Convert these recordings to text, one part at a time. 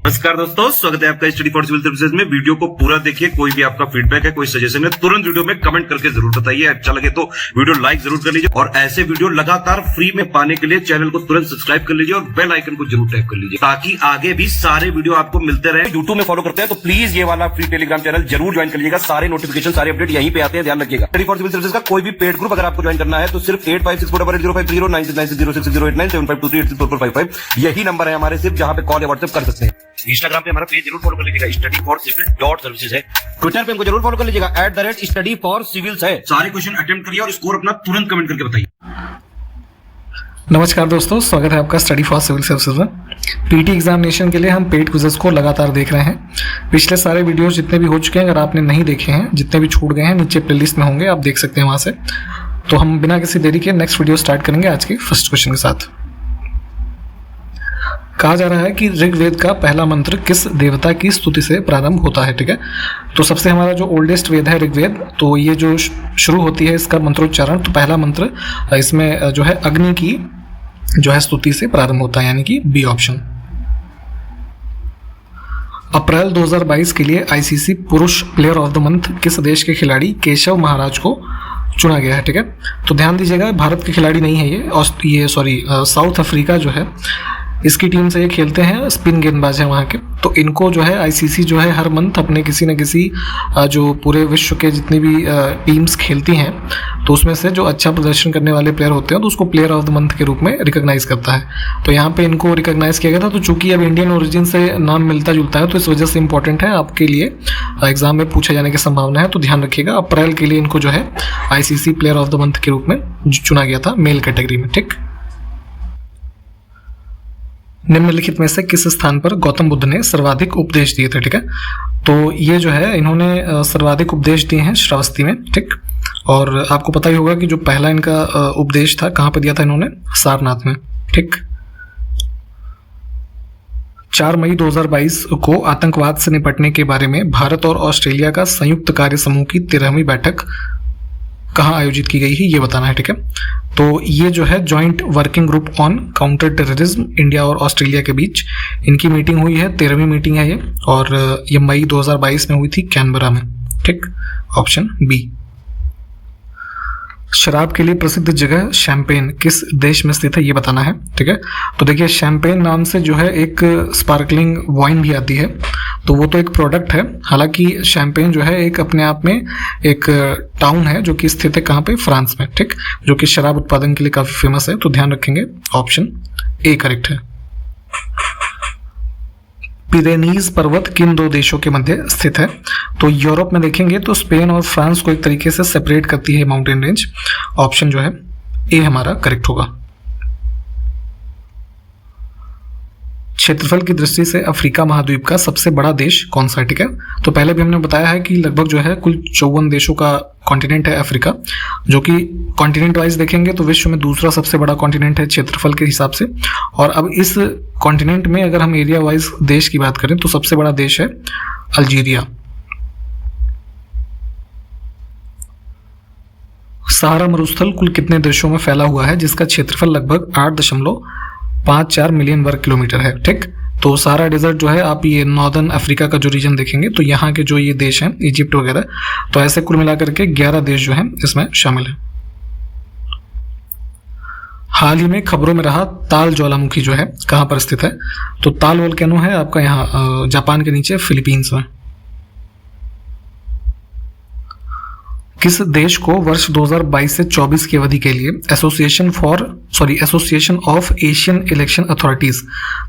नमस्कार दोस्तों, स्वागत है आपका स्टडी फॉर सिविल सर्विसेज में। वीडियो को पूरा देखिए। कोई भी आपका फीडबैक है, कोई सजेशन है, तुरंत वीडियो में कमेंट करके जरूर बताइए। अच्छा लगे तो वीडियो लाइक जरूर कर लीजिए और ऐसे वीडियो लगातार फ्री में पाने के लिए चैनल को तुरंत सब्सक्राइब कर लीजिए और बेल आइकन को जरूर टैप कर लीजिए ताकि आगे भी सारे वीडियो आपको मिलते रहे। यूट्यूब में फॉलो करते हैं तो प्लीज ये वाला फ्री टेलीग्राम चैनल जरूर ज्वाइन कर लीजिएगा। सारे नोटिफिकेशन, सारे अपडेट यहीं पे आते हैं, ध्यान रखिएगा। स्टडी फॉर सिविल सर्विसेज का कोई भी पेड ग्रुप अगर आपको ज्वाइन करना है तो सिर्फ 856480969065308608971523864455 यही नंबर है हमारे, सिर्फ जहां पे कॉल या व्हाट्सएप कर सकते हैं। इंस्टाग्राम पे हमारा पेज जरूर फॉलो कर लीजिएगा, studyforcivil.services है। ट्विटर पे हमको जरूर फॉलो कर लीजिएगा, @studyforcivils है। सारे क्वेश्चन अटेम्प्ट करिए और स्कोर अपना तुरंत कमेंट करके बताइए। नमस्कार दोस्तों, स्वागत है आपका स्टडी फॉर सिविल सर्विसेज में। पीटी एग्जामिनेशन के लिए हम पेड क्विज़ेस को लगातार देख रहे हैं। पिछले सारे वीडियोस जितने भी हो चुके हैं, अगर आपने नहीं देखे हैं, जितने भी छूट गए हैं, नीचे प्लेलिस्ट में होंगे, आप देख सकते हैं वहाँ से। तो हम बिना किसी देरी के नेक्स्ट वीडियो स्टार्ट करेंगे आज के फर्स्ट क्वेश्चन के साथ। कहा जा रहा है कि ऋग्वेद का पहला मंत्र किस देवता की स्तुति से प्रारंभ होता है। ठीक है, तो सबसे हमारा जो ओल्डेस्ट वेद है ऋग्वेद, तो ये जो शुरू होती है इसका मंत्रोच्चारण, तो पहला मंत्र इसमें जो है अग्नि की जो है स्तुति से प्रारंभ होता है, यानी कि बी ऑप्शन। अप्रैल 2022 के लिए आईसीसी पुरुष प्लेयर ऑफ द मंथ किस देश के खिलाड़ी केशव महाराज को चुना गया है। ठीक है, तो ध्यान दीजिएगा, भारत के खिलाड़ी नहीं है ये साउथ अफ्रीका जो है इसकी टीम से ये खेलते हैं, स्पिन गेंदबाज है वहाँ के। तो इनको जो है आईसीसी जो है हर मंथ अपने किसी न किसी जो पूरे विश्व के जितनी भी टीम्स खेलती हैं तो उसमें से जो अच्छा प्रदर्शन करने वाले प्लेयर होते हैं तो उसको प्लेयर ऑफ द मंथ के रूप में रिकॉग्नाइज करता है। तो यहाँ पे इनको रिकॉग्नाइज किया गया था। तो चूंकि अब इंडियन ओरिजिन से नाम मिलता जुलता है तो इस वजह से इंपॉर्टेंट है, आपके लिए एग्जाम में पूछे जाने की संभावना है। तो ध्यान रखिएगा, अप्रैल के लिए इनको जो है ICC player of the month के रूप में चुना गया था मेल कैटेगरी में। ठीक, निम्नलिखित में से किस स्थान पर गौतम बुद्ध ने सर्वाधिक उपदेश दिए थे। ठीक है, तो ये जो है इन्होंने सर्वाधिक उपदेश दिए हैं श्रावस्ती में। ठीक, और आपको पता ही होगा कि जो पहला इनका उपदेश था कहाँ पे दिया था इन्होंने, सारनाथ में। ठीक, 4 मई 2022 को आतंकवाद से निपटने के बारे में भारत और ऑस्ट्रेलिया का संयुक्त कार्य समूह की 13वीं बैठक कहाँ आयोजित की गई है, ये बताना है। ठीक है, तो ये जो है joint working group on counter terrorism India और ऑस्ट्रेलिया के बीच इनकी मीटिंग हुई है, 13वीं मीटिंग है ये, और ये मई 2022 में हुई थी कैनबरा में। ठीक, ऑप्शन बी। शराब के लिए प्रसिद्ध जगह शैंपेन किस देश में स्थित है, ये बताना है। ठीक है, तो देखिए शैंपेन नाम से जो है एक स्पार्कलिंग वाइन भी आती है, तो वो तो एक प्रोडक्ट है। हालांकि शैंपेन जो है एक अपने आप में एक टाउन है जो कि स्थित है कहाँ पे, फ्रांस में। ठीक, जो कि शराब उत्पादन के लिए काफी फेमस है। तो ध्यान रखेंगे, ऑप्शन ए करेक्ट है। पिरेनीज पर्वत किन दो देशों के मध्य स्थित है, तो यूरोप में देखेंगे तो स्पेन और फ्रांस को एक तरीके से सेपरेट करती है माउंटेन रेंज। ऑप्शन जो है ए हमारा करेक्ट होगा। क्षेत्रफल की दृष्टि से अफ्रीका महाद्वीप का सबसे बड़ा देश कौन सा है। ठीक है, तो पहले भी हमने बताया है कि लगभग जो है कुल 54 देशों का कॉन्टिनेंट है अफ्रीका, जो कि कॉन्टिनेंट वाइज देखेंगे तो विश्व में दूसरा सबसे बड़ा कॉन्टिनेंट है क्षेत्रफल के हिसाब से। और अब इस कॉन्टिनेंट में अगर हम एरिया वाइज देश की बात करें तो सबसे बड़ा देश है अल्जीरिया। सहारा मरुस्थल कुल कितने देशों में फैला हुआ है, जिसका क्षेत्रफल लगभग 8.54 मिलियन वर्ग किलोमीटर है। ठीक, तो सहारा डेजर्ट जो है, आप ये नॉर्दर्न अफ्रीका का जो रीजन देखेंगे तो यहाँ के जो ये देश हैं इजिप्ट वगैरह, तो ऐसे कुल मिलाकर के 11 देश जो हैं इसमें शामिल है। हाल ही में खबरों में रहा ताल ज्वालामुखी जो है कहाँ पर स्थित है, तो ताल वोल्केनो है आपका यहाँ जापान के नीचे फिलीपींस में। किस देश को वर्ष 2022 से 24 की अवधि के लिए association of Asian election authorities,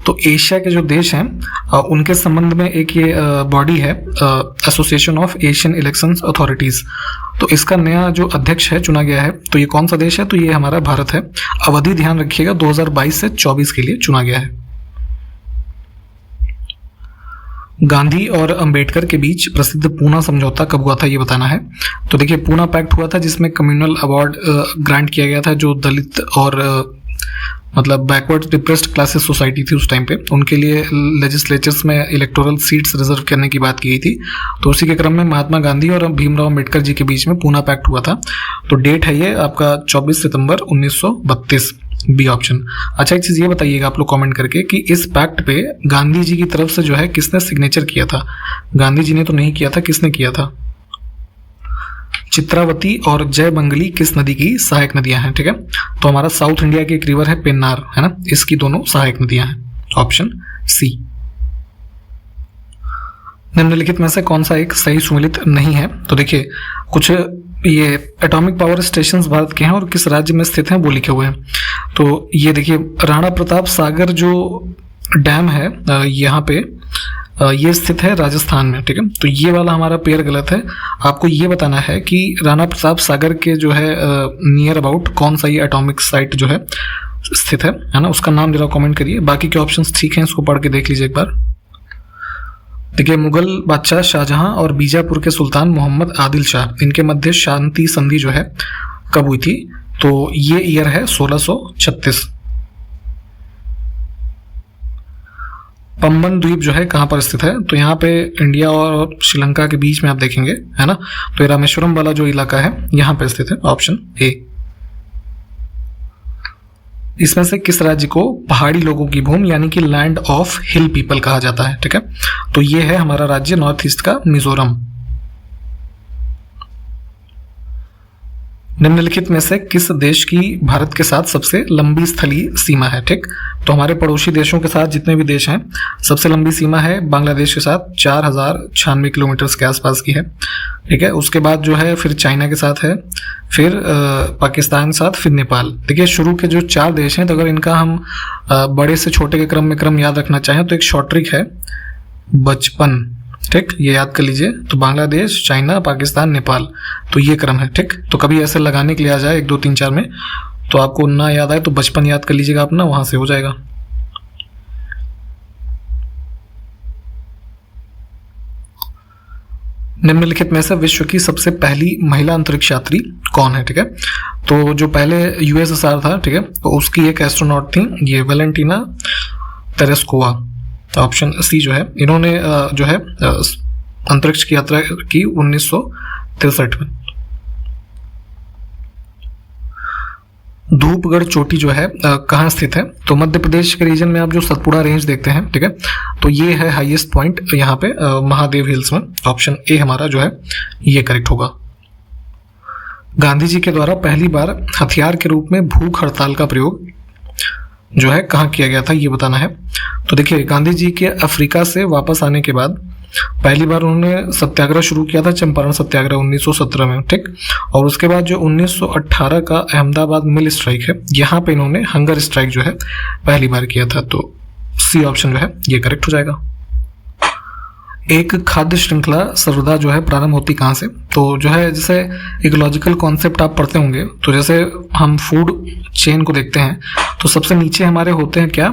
तो एशिया के जो देश हैं उनके संबंध में एक ये बॉडी है association of Asian election authorities, तो इसका नया जो अध्यक्ष है चुना गया है। तो ये कौन सा देश है, तो ये हमारा भारत है। अवधि ध्यान रखिएगा 2022 से 24 के लिए चुना गया है। गांधी और अंबेडकर के बीच प्रसिद्ध पूना समझौता कब हुआ था, ये बताना है। तो देखिए पूना पैक्ट हुआ था जिसमें कम्युनल अवार्ड ग्रांट किया गया था जो दलित और मतलब बैकवर्ड डिप्रेस्ड क्लासेस सोसाइटी थी उस टाइम पे, उनके लिए लेजिस्लेचर्स में इलेक्टोरल सीट्स रिजर्व करने की बात की गई थी। तो उसी के क्रम में महात्मा गांधी और भीमराव अम्बेडकर जी के बीच में पूना पैक्ट हुआ था। तो डेट है ये आपका 24 सितंबर 1932, बी ऑप्शन। अच्छा, एक चीज ये बताइएगा आप लोग कमेंट करके कि इस पैक्ट पे गांधी जी की तरफ से जो है किसने सिग्नेचर किया था। गांधी जी ने तो नहीं किया था, किसने किया था? चित्रावती और जयमंगली किस नदी की सहायक नदियां हैं? ठीक है, तो हमारा साउथ इंडिया की एक रिवर है पेन्नार, है ना, इसकी दोनों सहायक नदियां हैं, ऑप्शन सी। निम्नलिखित में से कौन सा एक सही सुमेलित नहीं है? तो देखिए, कुछ ये एटॉमिक पावर स्टेशंस भारत के हैं और किस राज्य में स्थित हैं वो लिखे हुए हैं। तो ये देखिए, राणा प्रताप सागर जो डैम है यहाँ पे ये स्थित है राजस्थान में। ठीक है, तो ये वाला हमारा पेयर गलत है। आपको ये बताना है कि राणा प्रताप सागर के जो है नियर अबाउट कौन सा ये एटॉमिक साइट जो है स्थित है ना, उसका नाम जरा कमेंट करिए। बाकी के ऑप्शंस ठीक हैं, इसको पढ़ के देख लीजिए एक बार। देखिए, मुगल बादशाह शाहजहां और बीजापुर के सुल्तान मोहम्मद आदिल शाह, इनके मध्य शांति संधि जो है कब हुई थी? तो ये ईयर है 1636। पंबन द्वीप जो है कहाँ पर स्थित है? तो यहाँ पे इंडिया और श्रीलंका के बीच में आप देखेंगे, है ना, तो ये रामेश्वरम वाला जो इलाका है यहाँ पे स्थित है, ऑप्शन ए। इसमें से किस राज्य को पहाड़ी लोगों की भूमि यानी कि लैंड ऑफ हिल पीपल कहा जाता है? ठीक है, तो ये है हमारा राज्य नॉर्थ ईस्ट का मिजोरम। निम्नलिखित में से किस देश की भारत के साथ सबसे लंबी स्थलीय सीमा है? ठीक, तो हमारे पड़ोसी देशों के साथ जितने भी देश हैं, सबसे लंबी सीमा है बांग्लादेश के साथ 4096 किलोमीटर के आसपास की है। ठीक है, उसके बाद जो है फिर चाइना के साथ है, फिर पाकिस्तान के साथ, फिर नेपाल। देखिए, शुरू के जो 4 देश हैं, तो अगर इनका हम बड़े से छोटे के क्रम में क्रम याद रखना चाहें तो एक शॉर्ट ट्रिक है, बचपन। ठीक, ये याद कर लीजिए। तो बांग्लादेश, चाइना, पाकिस्तान, नेपाल, तो ये क्रम है। ठीक, तो कभी ऐसे लगाने के लिए आ जाए 1 2 3 4 में, तो आपको ना याद आए तो बचपन याद कर लीजिएगा अपना, वहां से हो जाएगा। निम्नलिखित में से विश्व की सबसे पहली महिला अंतरिक्ष यात्री कौन है? ठीक है, तो जो पहले यूएसएसआर था, ठीक है, तो उसकी एक एस्ट्रोनॉट थी, ये वेलेंटिना तेरेस्कोवा, ऑप्शन सी जो है। इन्होंने जो है अंतरिक्ष की यात्रा की 1963 में। धूपगढ़ चोटी जो है कहाँ स्थित है? तो मध्य प्रदेश के रीजन में आप जो सतपुड़ा रेंज देखते हैं, ठीक है, तो ये है हाईएस्ट पॉइंट यहाँ पे महादेव हिल्स में, ऑप्शन ए हमारा जो है ये करेक्ट होगा। गांधी जी के द्वारा पहली बार हथियार के रूप में भूख हड़ताल का प्रयोग जो है कहाँ किया गया था, ये बताना है। तो देखिए, गांधी जी के अफ्रीका से वापस आने के बाद पहली बार उन्होंने सत्याग्रह शुरू किया था, चंपारण सत्याग्रह 1917 में। ठीक, और उसके बाद जो 1918 का अहमदाबाद मिल स्ट्राइक है, यहाँ पे इन्होंने हंगर स्ट्राइक जो है पहली बार किया था। तो सी ऑप्शन जो है ये करेक्ट हो जाएगा। एक खाद्य श्रृंखला सर्वदा जो है प्रारंभ होती कहाँ से? तो जो है जैसे एक लॉजिकल कॉन्सेप्ट आप पढ़ते होंगे, तो जैसे हम फूड चेन को देखते हैं तो सबसे नीचे हमारे होते हैं क्या?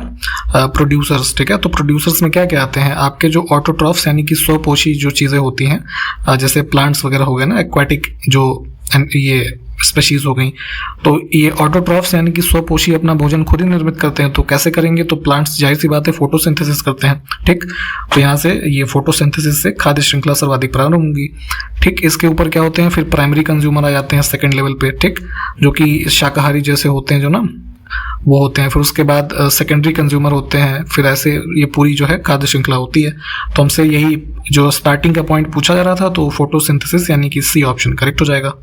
प्रोड्यूसर्स। ठीक है, तो प्रोड्यूसर्स में क्या क्या आते हैं आपके? जो ऑटोट्रॉफ्स यानी कि स्वपोषी जो चीज़ें होती हैं, जैसे प्लांट्स वगैरह हो गए ना, एक्वाटिक जो ये स्पेशीज हो गई, तो ये ऑटोट्रॉफ्स यानी कि स्वपोषी अपना भोजन खुद ही निर्मित करते हैं। तो कैसे करेंगे? तो प्लांट्स जाहिर सी बात है फोटोसिंथेसिस करते हैं। ठीक, तो यहाँ से ये फोटोसिंथेसिस से खाद्य श्रृंखला सर्वाधिक प्रारंभ होंगी। ठीक, इसके ऊपर क्या होते हैं? फिर प्राइमरी कंज्यूमर आ जाते हैं सेकंड लेवल पे। ठीक, जो कि शाकाहारी जैसे होते हैं जो ना, वो होते हैं। फिर उसके बाद सेकेंडरी कंज्यूमर होते हैं। फिर ऐसे ये पूरी जो है खाद्य श्रृंखला होती है। तो हमसे यही जो स्टार्टिंग का पॉइंट पूछा जा रहा था, तो फोटोसिंथेसिस यानी कि सी ऑप्शन करेक्ट हो जाएगा।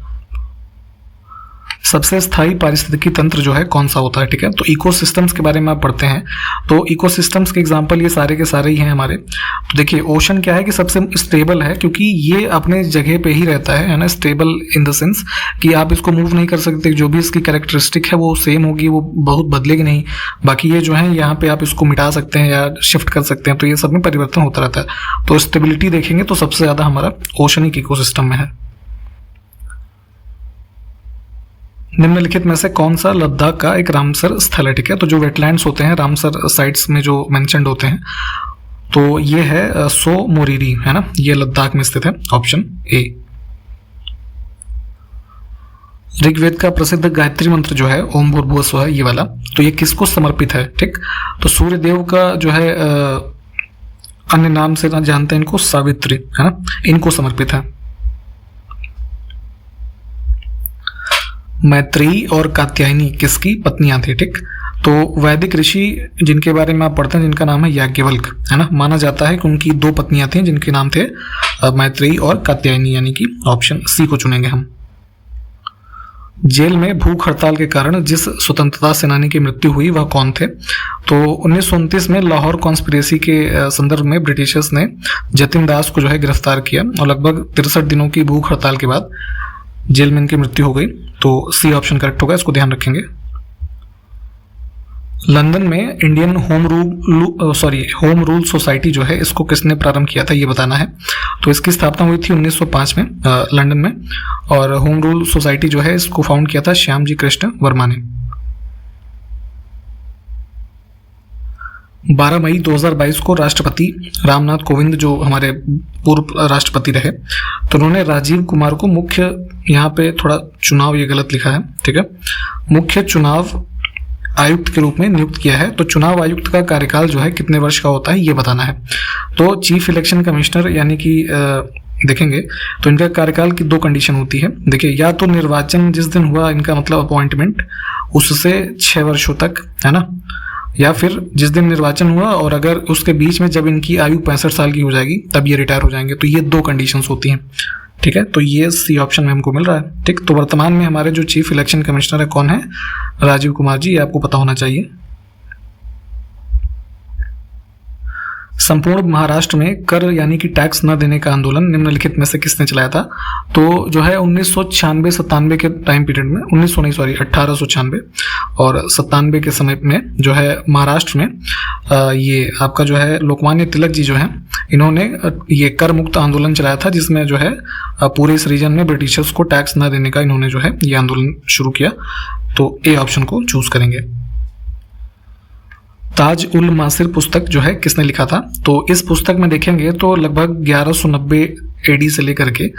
सबसे स्थायी पारिस्थितिकी तंत्र जो है कौन सा होता है? ठीक है, तो इकोसिस्टम्स के बारे में आप पढ़ते हैं, तो इकोसिस्टम्स के एग्जांपल ये सारे के सारे ही हैं हमारे। तो देखिए, ओशन क्या है कि सबसे स्टेबल है, क्योंकि ये अपने जगह पे ही रहता है ना, स्टेबल इन द सेंस कि आप इसको मूव नहीं कर सकते, जो भी इसकी कैरेक्टरिस्टिक है वो सेम होगी, वो बहुत बदलेगी नहीं। बाकी ये जो है यहाँ पे आप इसको मिटा सकते हैं या शिफ्ट कर सकते हैं, तो ये सब में परिवर्तन होता रहता है। तो स्टेबिलिटी देखेंगे तो सबसे ज्यादा हमारा ओशनिक इकोसिस्टम में है। निम्नलिखित में से कौन सा लद्दाख का एक रामसर स्थल है? ठीक है, तो जो वेटलैंड्स होते हैं रामसर साइट्स में जो मेंशन्ड होते हैं, तो ये है सो मोरिरी, है ना, ये लद्दाख में स्थित है, ऑप्शन ए। ऋग्वेद का प्रसिद्ध गायत्री मंत्र जो है ओम भूर्भुवः स्वः ये वाला, तो ये किसको समर्पित है? ठीक, तो सूर्य देव का जो है अन्य नाम से ना जानते हैं इनको, सावित्री, है ना, इनको समर्पित है। मैत्रेयी और कात्यायनी किसकी पत्नियां थी? ठीक, तो वैदिक ऋषि जिनके बारे में आप पढ़ते हैं जिनका नाम है याज्ञवल्क्य, है ना, माना जाता है कि उनकी 2 पत्नियां थी जिनके नाम थे मैत्रेयी और कात्यायनी, यानी कि ऑप्शन सी को चुनेंगे हम। जेल में भूख हड़ताल के कारण जिस स्वतंत्रता सेनानी की मृत्यु हुई वह कौन थे? तो 1929 में लाहौर कॉन्स्पिरेसी के संदर्भ में ब्रिटिशर्स ने जतिन दास को जो है गिरफ्तार किया और लगभग 63 दिनों की भूख हड़ताल के बाद जेल में इनकी मृत्यु हो गई। तो सी ऑप्शन करेक्ट होगा, इसको ध्यान रखेंगे। लंदन में इंडियन होम रूल सोसाइटी जो है इसको किसने प्रारंभ किया था ये बताना है। तो इसकी स्थापना हुई थी 1905 में लंदन में, और होम रूल सोसाइटी जो है इसको फाउंड किया था श्यामजी कृष्ण वर्मा ने। 12 मई 2022 को राष्ट्रपति रामनाथ कोविंद जो हमारे पूर्व राष्ट्रपति रहे, तो उन्होंने राजीव कुमार को मुख्य, यहाँ पे थोड़ा चुनाव ये गलत लिखा है, ठीक है, मुख्य चुनाव आयुक्त के रूप में नियुक्त किया है। तो चुनाव आयुक्त का कार्यकाल जो है कितने वर्ष का होता है ये बताना है। तो चीफ इलेक्शन कमिश्नर यानी कि देखेंगे तो इनका कार्यकाल की 2 कंडीशन होती है। देखिए, या तो निर्वाचन जिस दिन हुआ इनका मतलब अपॉइंटमेंट उससे 6 वर्षों तक, है ना, या फिर जिस दिन निर्वाचन हुआ और अगर उसके बीच में जब इनकी आयु 65 साल की हो जाएगी तब ये रिटायर हो जाएंगे। तो ये 2 कंडीशंस होती हैं, ठीक है। तो ये सी ऑप्शन में हमको मिल रहा है, ठीक। तो वर्तमान में हमारे जो चीफ इलेक्शन कमिश्नर है कौन है? राजीव कुमार जी, ये आपको पता होना चाहिए। संपूर्ण महाराष्ट्र में कर यानी कि टैक्स न देने का आंदोलन निम्नलिखित में से किसने चलाया था? तो जो है 1996-97 के टाइम पीरियड में, 1896 और 97 के समय में जो है महाराष्ट्र में ये आपका जो है लोकमान्य तिलक जी जो है इन्होंने ये कर मुक्त आंदोलन चलाया था, जिसमें जो है पूरे इस रीजन में ब्रिटिशर्स को टैक्स न देने का इन्होंने जो है ये आंदोलन शुरू किया। तो ए ऑप्शन को चूज करेंगे। ताज उल मासिर पुस्तक जो है किसने लिखा था? तो इस पुस्तक में देखेंगे तो लगभग 1190 एडी से लेकर के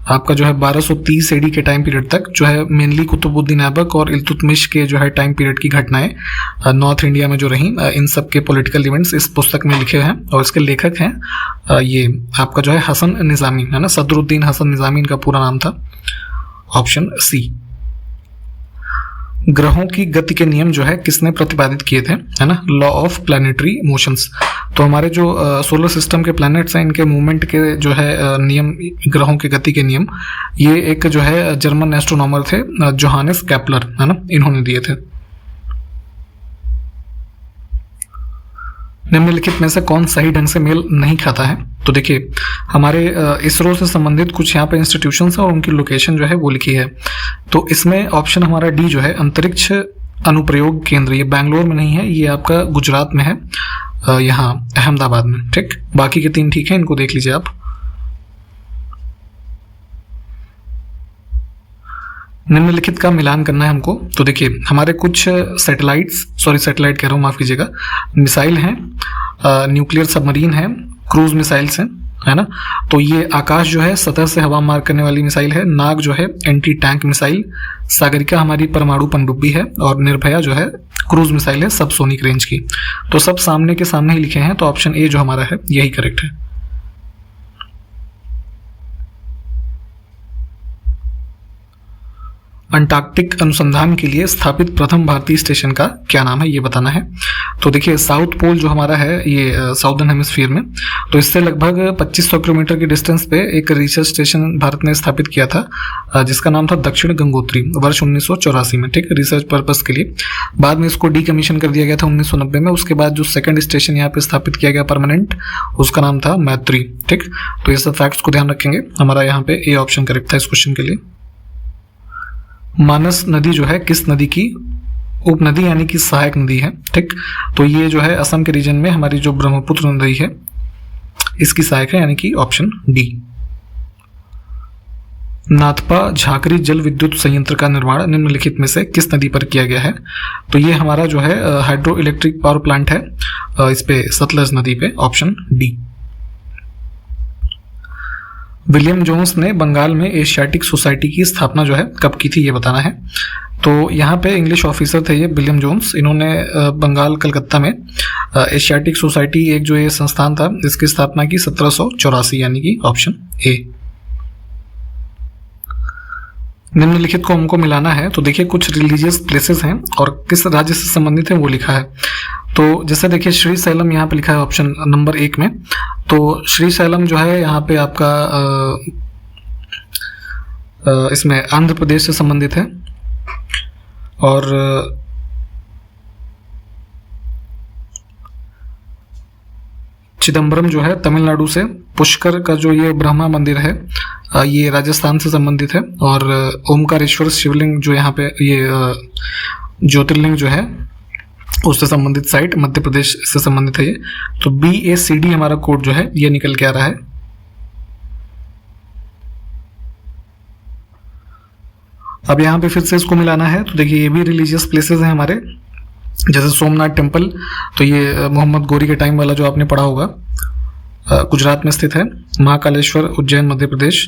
आपका जो है 1230 एडी के टाइम पीरियड तक जो है मेनली कुतुबुद्दीन ऐबक और इल्तुतमिश के जो है टाइम पीरियड की घटनाएं नॉर्थ इंडिया में जो रही, इन सब के पॉलिटिकल इवेंट्स इस पुस्तक में लिखे हैं। और इसके लेखक हैं ये आपका जो है हसन निज़ामी, है ना, सदरुद्दीन हसन निज़ामी इनका पूरा नाम था। Option C. ग्रहों की गति के नियम जो है किसने प्रतिपादित किए थे? है ना, लॉ ऑफ प्लैनेटरी मोशंस। तो हमारे जो सोलर सिस्टम के प्लैनेट्स हैं इनके मूवमेंट के जो है नियम, ग्रहों की गति के नियम, ये एक जो है जर्मन एस्ट्रोनॉमर थे जोहानेस केपलर, है ना, इन्होंने दिए थे। निम्नलिखित में से कौन सही ढंग से मेल नहीं खाता है? तो देखिए, हमारे इसरो से संबंधित कुछ यहाँ पे इंस्टीट्यूशंस हैं और उनकी लोकेशन जो है वो लिखी है। तो इसमें ऑप्शन हमारा डी जो है अंतरिक्ष अनुप्रयोग केंद्र, ये बैंगलोर में नहीं है, ये आपका गुजरात में है, यहाँ अहमदाबाद में, ठीक। बाकी के 3 ठीक है, इनको देख लीजिए आप। निम्नलिखित का मिलान करना है हमको। तो देखिए, हमारे कुछ सैटेलाइट कह रहा हूँ, माफ कीजिएगा, मिसाइल हैं, न्यूक्लियर सबमरीन है, क्रूज मिसाइल्स हैं, है ना। तो ये आकाश जो है सतह से हवा मार करने वाली मिसाइल है, नाग जो है एंटी टैंक मिसाइल, सागरिका हमारी परमाणु पनडुब्बी है, और निर्भया जो है क्रूज मिसाइल है सबसोनिक रेंज की। तो सब सामने के सामने ही लिखे हैं, तो ऑप्शन ए जो हमारा है यही करेक्ट है। अंटार्कटिक अनुसंधान के लिए स्थापित प्रथम भारतीय स्टेशन का क्या नाम है ये बताना है। तो देखिए, साउथ पोल जो हमारा है ये साउदर्न हेमिस्फीयर में, तो इससे लगभग 2500 किलोमीटर की डिस्टेंस पे एक रिसर्च स्टेशन भारत ने स्थापित किया था जिसका नाम था दक्षिण गंगोत्री, वर्ष 1984 में, ठीक, रिसर्च पर्पस के लिए। बाद में इसको डीकमीशन कर दिया गया था 1990 में। उसके बाद जो सेकंड स्टेशन यहाँ पे स्थापित किया गया परमानेंट, उसका नाम था मैत्री, ठीक। तो ये सब फैक्ट्स को ध्यान रखेंगे। हमारा यहाँ पे ए ऑप्शन करेक्ट था इस क्वेश्चन के लिए। मानस नदी जो है किस नदी की उपनदी यानी कि सहायक नदी है? ठीक, तो ये जो है असम के रीजन में हमारी जो ब्रह्मपुत्र नदी है इसकी सहायक है, यानी कि ऑप्शन डी। नाथपा झाकरी जल विद्युत संयंत्र का निर्माण निम्नलिखित में से किस नदी पर किया गया है? तो ये हमारा जो है हाइड्रो इलेक्ट्रिक पावर प्लांट है इस पे सतलज नदी पे, ऑप्शन डी। विलियम जोन्स ने बंगाल में एशियाटिक सोसाइटी की स्थापना जो है कब की थी, ये बताना है। तो यहाँ पे इंग्लिश ऑफिसर थे ये विलियम जोन्स। इन्होंने बंगाल कलकत्ता में एशियाटिक सोसाइटी एक जो ये संस्थान था इसकी स्थापना की 1784, यानी कि ऑप्शन ए। निम्नलिखित को हमको मिलाना है। तो देखिए कुछ रिलीजियस प्लेसेस हैं और किस राज्य से संबंधित है वो लिखा है। तो जैसे देखिए श्री सैलम यहाँ पे लिखा है ऑप्शन नंबर 1 में। तो श्री सैलम जो है यहाँ पे आपका इसमें आंध्र प्रदेश से संबंधित है। और चिदम्बरम जो है तमिलनाडु से। पुष्कर का जो ये ब्रह्मा मंदिर है ये राजस्थान से संबंधित है। और ओमकारेश्वर शिवलिंग जो यहाँ पे ये ज्योतिर्लिंग जो है उससे संबंधित साइट मध्य प्रदेश से संबंधित है ये। तो BACD हमारा कोड जो है ये निकल के आ रहा है। अब यहाँ पे फिर से इसको मिलाना है। तो देखिए ये भी रिलीजियस प्लेसेस हैं हमारे, जैसे सोमनाथ टेम्पल। तो ये मोहम्मद गोरी के टाइम वाला जो आपने पढ़ा होगा, गुजरात में स्थित है। महाकालेश्वर उज्जैन मध्य प्रदेश,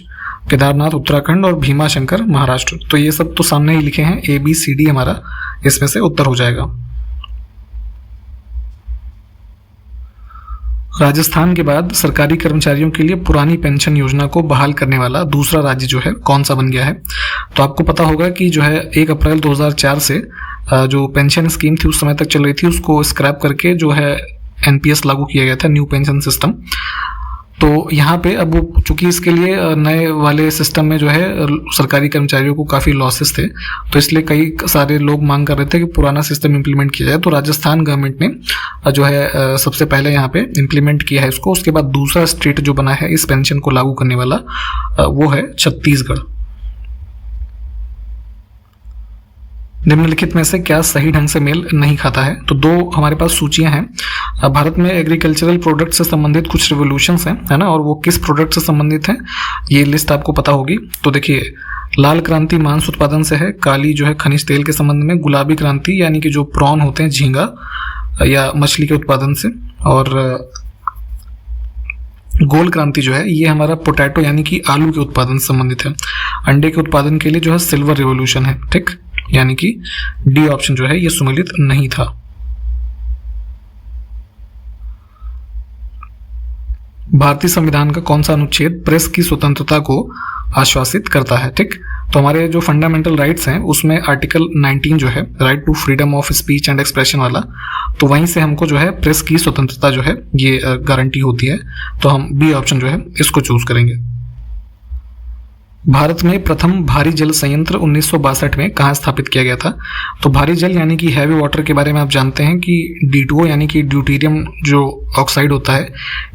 केदारनाथ उत्तराखंड और भीमा शंकर महाराष्ट्र। तो ये सब तो सामने ही लिखे हैं, ABCD हमारा इसमें से उत्तर हो जाएगा। राजस्थान के बाद सरकारी कर्मचारियों के लिए पुरानी पेंशन योजना को बहाल करने वाला दूसरा राज्य जो है कौन सा बन गया है। तो आपको पता होगा कि जो है 1 अप्रैल 2004 से जो पेंशन स्कीम थी उस समय तक चल रही थी, उसको स्क्रैप करके जो है NPS लागू किया गया था, न्यू पेंशन सिस्टम। तो यहाँ पे अब वो चूंकि इसके लिए नए वाले सिस्टम में जो है सरकारी कर्मचारियों को काफ़ी लॉसेस थे, तो इसलिए कई सारे लोग मांग कर रहे थे कि पुराना सिस्टम इम्प्लीमेंट किया जाए। तो राजस्थान गवर्नमेंट ने जो है सबसे पहले यहाँ पे इम्प्लीमेंट किया है इसको। उसके बाद दूसरा स्टेट जो बना है इस पेंशन को लागू करने वाला वो है छत्तीसगढ़। निम्नलिखित में से क्या सही ढंग से मेल नहीं खाता है। तो दो हमारे पास सूचियां हैं। भारत में एग्रीकल्चरल प्रोडक्ट से संबंधित कुछ रिवोल्यूशंस हैं, है ना, और वो किस प्रोडक्ट से संबंधित हैं ये लिस्ट आपको पता होगी। तो देखिए लाल क्रांति मांस उत्पादन से है, काली जो है खनिज तेल के संबंध में, गुलाबी क्रांति यानी कि जो प्रॉन होते हैं झींगा या मछली के उत्पादन से, और गोल क्रांति जो है ये हमारा पोटैटो यानी कि आलू के उत्पादन से संबंधित है। अंडे के उत्पादन के लिए जो है सिल्वर रिवोल्यूशन है, ठीक, यानी कि डी ऑप्शन जो है ये सुमेलित नहीं था। भारतीय संविधान का कौन सा अनुच्छेद प्रेस की स्वतंत्रता को आश्वासित करता है, ठीक। तो हमारे जो फंडामेंटल राइट्स हैं उसमें आर्टिकल 19 जो है right to freedom of speech and expression वाला, तो वहीं से हमको जो है प्रेस की स्वतंत्रता जो है ये गारंटी होती है। तो हम बी ऑप्शन जो है इसको चूज करेंगे। भारत में प्रथम भारी जल संयंत्र 1962 में कहाँ स्थापित किया गया था। तो भारी जल यानी कि हैवी वाटर के बारे में आप जानते हैं कि D2O यानी कि ड्यूटेरियम जो ऑक्साइड होता है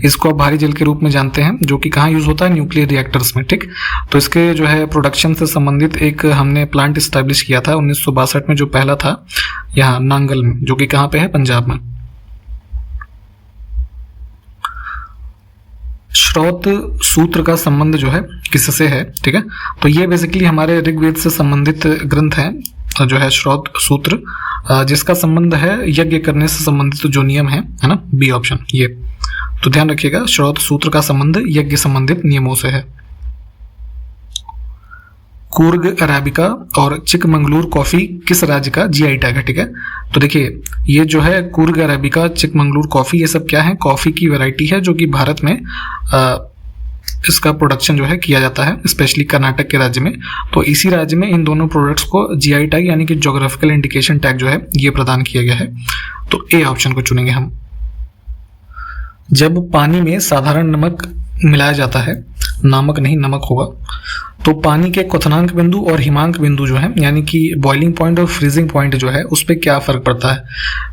इसको आप भारी जल के रूप में जानते हैं, जो कि कहाँ यूज होता है, न्यूक्लियर रिएक्टर्स में, ठीक। तो इसके जो है प्रोडक्शन से संबंधित एक हमने प्लांट स्टैब्लिश किया था 1962 में, जो पहला था यहाँ नांगल में, जो कि कहाँ पे है, पंजाब में। श्रौत सूत्र का संबंध जो है किससे है, ठीक है। तो ये बेसिकली हमारे ऋग्वेद से संबंधित ग्रंथ है जो है श्रौत सूत्र, जिसका संबंध है यज्ञ करने से संबंधित जो नियम है ना, बी ऑप्शन ये। तो ध्यान रखिएगा श्रौत सूत्र का संबंध यज्ञ संबंधित नियमों से है। कूर्ग अरेबिका और चिकमंगलूर कॉफी किस राज्य का GI टैग है, ठीक है। तो देखिए ये जो है कूर्ग अरेबिका, चिकमंगलूर कॉफी, ये सब क्या है, कॉफी की वैरायटी है जो कि भारत में इसका प्रोडक्शन जो है किया जाता है, स्पेशली कर्नाटक के राज्य में। तो इसी राज्य में इन दोनों प्रोडक्ट्स को GI टैग यानी कि ज्योग्राफिकल इंडिकेशन टैग जो है ये प्रदान किया गया है। तो ए ऑप्शन को चुनेंगे हम। जब पानी में साधारण नमक मिलाया जाता है, नामक नहीं नमक होगा, तो पानी के क्वथनांक बिंदु और हिमांक बिंदु जो है यानी कि बॉइलिंग पॉइंट और फ्रीजिंग पॉइंट जो है उस पर क्या फर्क पड़ता है।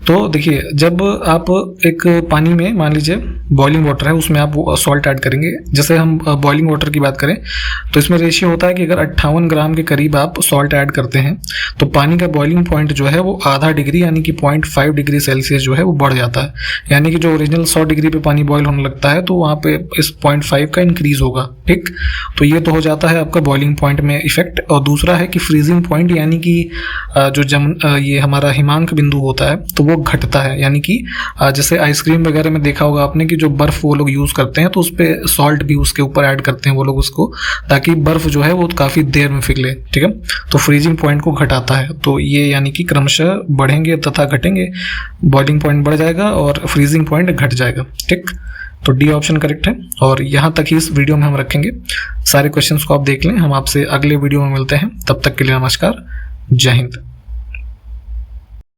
तो देखिए जब आप एक पानी में मान लीजिए बॉइलिंग वाटर है, उसमें आप सॉल्ट ऐड करेंगे, जैसे हम बॉइलिंग वाटर की बात करें तो इसमें रेशियो होता है कि अगर 58 ग्राम के करीब आप सॉल्ट ऐड करते हैं तो पानी का बॉइलिंग पॉइंट जो है वो आधा डिग्री यानी कि 0.5 डिग्री सेल्सियस जो है वो बढ़ जाता है। यानी कि जो ओरिजिनल 100 डिग्री पे पानी बॉयल होने लगता है तो वहाँ पे इस 0.5 का इंक्रीज होगा, ठीक। तो ये तो हो जाता है आपका आपका बॉइलिंग पॉइंट में इफेक्ट, और दूसरा है कि फ्रीजिंग पॉइंट यानी कि ये हमारा हिमांक बिंदु होता है तो वो घटता है। यानी कि जैसे आइसक्रीम वगैरह में देखा होगा आपने कि जो बर्फ़ वो लोग यूज़ करते हैं तो उस पर सॉल्ट भी उसके ऊपर ऐड करते हैं वो लोग उसको, ताकि बर्फ़ जो है वो काफ़ी देर में पिघले, ठीक है। तो फ्रीजिंग पॉइंट को घटाता है। तो ये यानी कि क्रमशः बढ़ेंगे तथा घटेंगे, बॉइलिंग पॉइंट बढ़ जाएगा और फ्रीजिंग पॉइंट घट जाएगा, ठीक। तो डी ऑप्शन करेक्ट है। और यहाँ तक ही इस वीडियो में हम रखेंगे, सारे क्वेश्चंस को आप देख लें। हम आपसे अगले वीडियो में मिलते हैं, तब तक के लिए नमस्कार, जय हिंद।